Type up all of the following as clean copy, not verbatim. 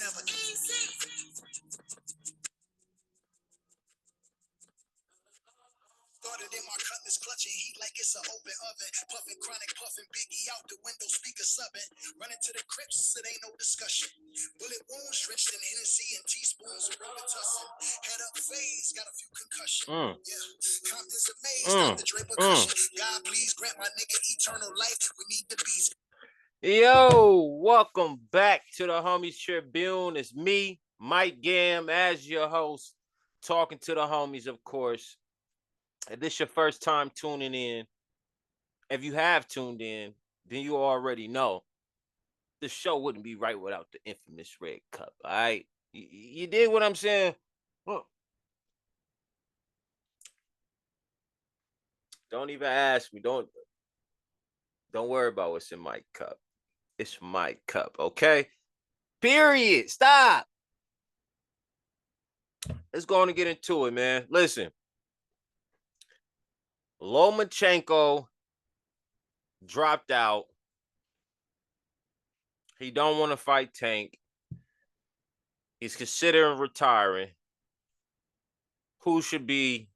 never easy. Started in my cutlass, clutching heat like it's an open oven. Puffing chronic, puffing Biggie out the window, speaker subbing. Running to the crypts, it ain't no discussion. Bullet wounds drenched in Hennessy and teaspoons of Robitussin. Head up phase, got a few concussions. Yeah, Compton's amazed, time to drape a cushion. God, please grant my nigga eternal life. We need the beats. Yo, welcome back to the Homies Tribune. It's me, Mike Gam, as your host, talking to the homies, of course. If this your first time tuning in, if you have tuned in, then you already know the show wouldn't be right without the infamous Red Cup, all right? You dig what I'm saying? Don't even ask me. Don't worry about what's in my cup. It's my cup, okay? Period. Stop. Let's go on and get into it, man. Listen. Lomachenko dropped out. He don't want to fight Tank. He's considering retiring. Who should be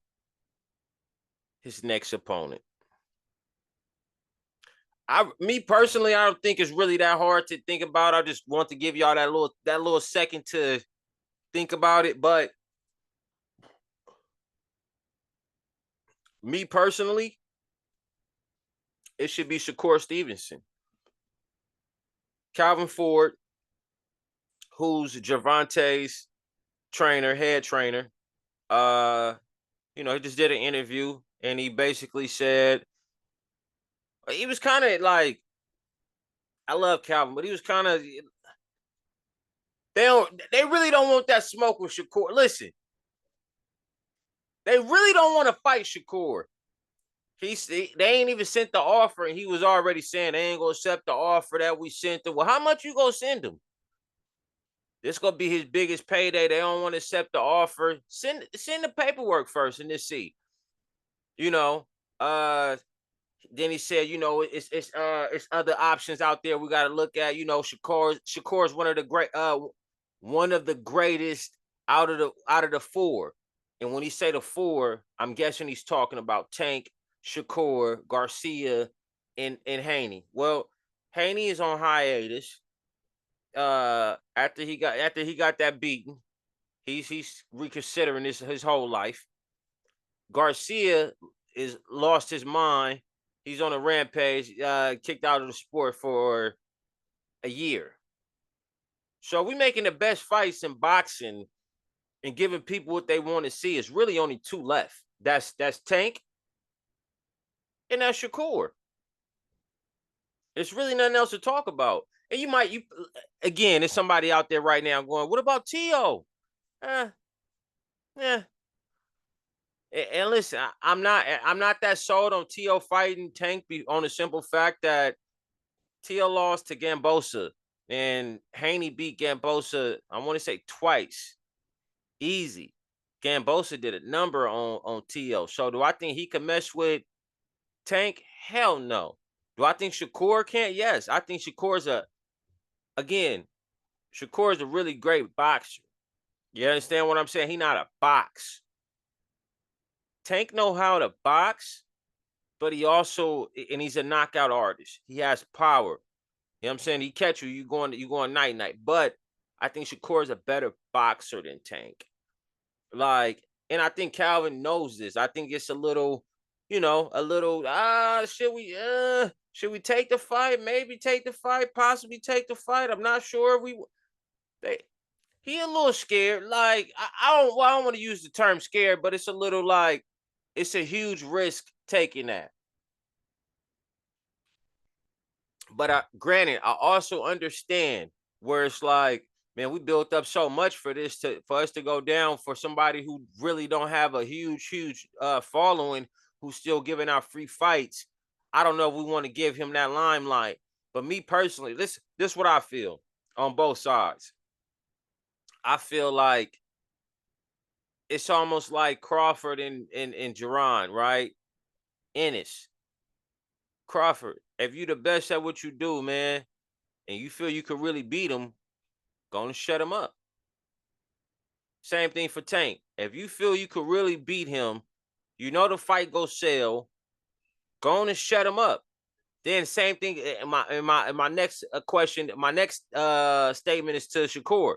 his next opponent? Me personally, I don't think it's really that hard to think about. I just want to give y'all that little second to think about it. But me personally, it should be Shakur Stevenson. Calvin Ford, who's Gervonta's head trainer, he just did an interview and he basically said, he was kind of like, I love Calvin, but he was kind of, they really don't want that smoke with Shakur. Listen, they really don't want to fight Shakur. They ain't even sent the offer, and he was already saying they ain't gonna accept the offer that we sent them. Well, how much you gonna send him? This gonna be his biggest payday. They don't want to accept the offer. Send the paperwork first and then see. Then he said, it's other options out there we got to look at. Shakur is one of the greatest out of the four. And when he say the four, I'm guessing he's talking about Tank, Shakur, Garcia, and Haney. Well, Haney is on hiatus. After he got that beaten, he's reconsidering his whole life. Garcia is lost his mind. He's on a rampage, kicked out of the sport for a year. So we making the best fights in boxing and giving people what they want to see. It's really only two left. That's Tank and that's Shakur. It's really nothing else to talk about. And again, there's somebody out there right now going, what about T.O.? Yeah. And listen, I'm not that sold on T.O. fighting Tank on the simple fact that T.O. lost to Gambosa and Haney beat Gambosa, I want to say twice. Easy. Gambosa did a number on T.O. So do I think he can mess with Tank? Hell no. Do I think Shakur can't? Yes. I think Shakur's a really great boxer. You understand what I'm saying? He's not a box. Tank know how to box, but he's a knockout artist. He has power. You know what I'm saying? He catch you, you going night. But I think Shakur is a better boxer than Tank. And I think Calvin knows this. I think it's a little, should we take the fight? Maybe take the fight, possibly take the fight. I'm not sure he a little scared. Like, I don't want to use the term scared, but it's a little like, it's a huge risk taking that. But granted, I also understand where it's like, man, we built up so much for us to go down for somebody who really don't have a huge following, who's still giving out free fights. I don't know if we want to give him that limelight. But me personally, this is what I feel on both sides. I feel like it's almost like Crawford and Jerron, right? Ennis. Crawford, if you the best at what you do, man, and you feel you could really beat him, Go and shut him up. Same thing for Tank. If you feel you could really beat him, you know the fight go sell, go on and shut him up. Then same thing in my next question, my next statement is to Shakur.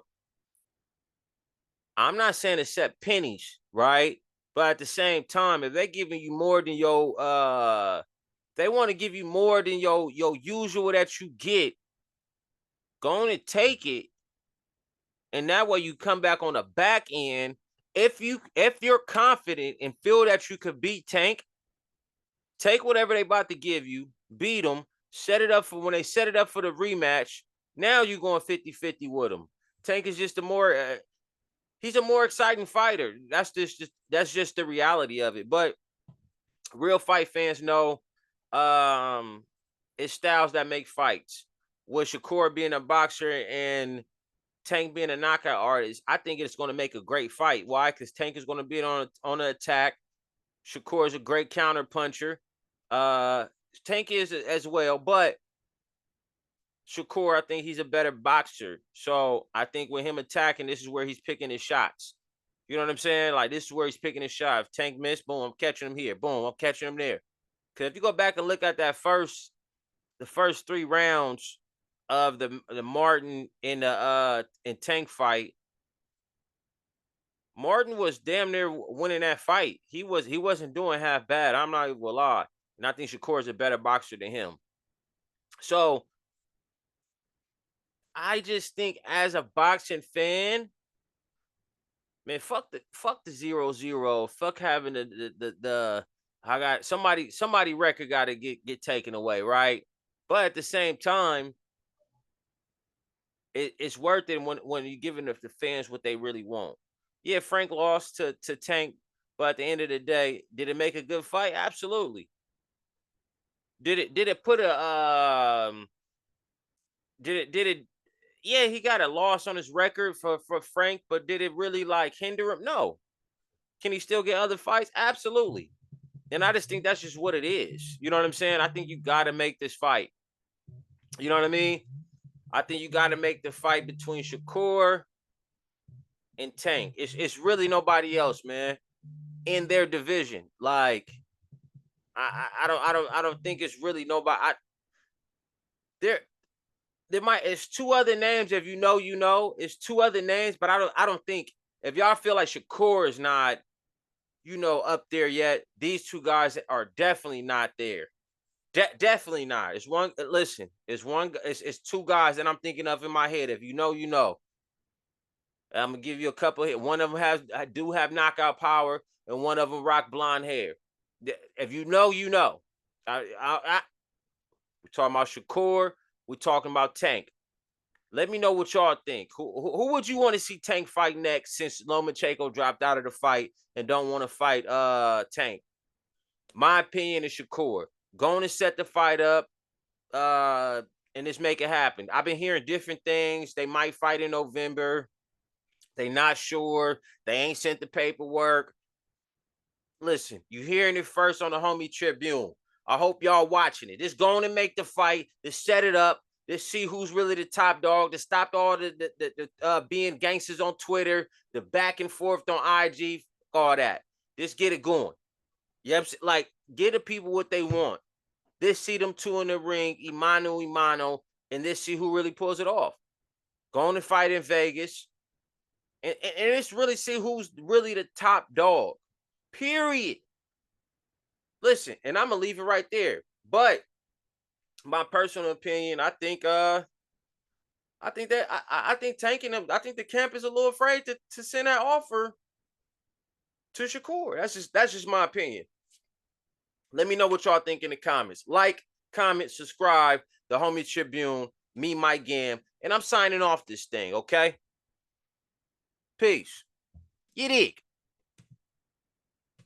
I'm not saying accept pennies, right? But at the same time, if they're giving you more than they want to give you more than your usual that you get, go on and take it. And that way you come back on the back end. If you're confident and feel that you could beat Tank, take whatever they about to give you, beat them, set it up for when they set it up for the rematch. Now you're going 50-50 with him. Tank is just he's a more exciting fighter. That's just the reality of it. But real fight fans know it's styles that make fights. With Shakur being a boxer and Tank being a knockout artist, I think it's going to make a great fight. Why? Because Tank is going to be on the attack. Shakur is a great counter puncher. Tank is as well, but Shakur, I think he's a better boxer. So I think with him attacking, this is where he's picking his shots. You know what I'm saying? Like, this is where he's picking his shot. If Tank missed, boom, I'm catching him here. Boom, I'm catching him there. Because if you go back and look at the first 3 rounds of the Martin and Tank fight, Martin was damn near winning that fight. He wasn't doing half bad. I'm not even gonna lie. And I think Shakur is a better boxer than him. So I just think as a boxing fan, man, fuck the 0-0. Fuck having the I got somebody record got to get taken away, right? But at the same time, it's worth it when you're giving the fans what they really want. Yeah, Frank lost to Tank, but at the end of the day, did it make a good fight? Absolutely. Did it put a did it yeah, he got a loss on his record for Frank, but did it really like hinder him? No. Can he still get other fights? Absolutely. And I just think that's just what it is. You know what I'm saying? I think you got to make this fight. You know what I mean? I think you got to make the fight between Shakur and Tank. It's really nobody else, man, in their division. Like, I don't think it's really nobody. There it's 2 other names. If you know, it's 2 other names, but I don't think, if y'all feel like Shakur is not, up there yet, these 2 guys are definitely not there. Definitely not. It's one. Listen, it's 2 guys that I'm thinking of in my head. If you know. I'm gonna give you a couple here. One of them have knockout power, and one of them rock blonde hair. If you know, you know. We're talking about Shakur. We're talking about Tank. Let me know what y'all think. Who would you want to see Tank fight next, since Lomachenko dropped out of the fight and don't want to fight Tank? My opinion is Shakur. Going to set the fight up and just make it happen. I've been hearing different things. They might fight in November. They not sure. They ain't sent the paperwork. Listen, you hearing it first on the Homie Tribune. I hope y'all watching it. Just going to make the fight. Just set it up. Just see who's really the top dog. To stop all the being gangsters on Twitter, the back and forth on IG, all that. Just get it going. Yep, like, get the people what they want. This see them 2 in the ring, Imano, and this see who really pulls it off. Going to fight in Vegas. And it's really see who's really the top dog. Period. Listen, and I'm gonna leave it right there. But my personal opinion, I think tanking them. I think the camp is a little afraid to send that offer to Shakur. That's just my opinion. Let me know what y'all think in the comments. Like, comment, subscribe. The Homie Tribune. Me, Mike Gam, and I'm signing off this thing. Okay. Peace. You dig?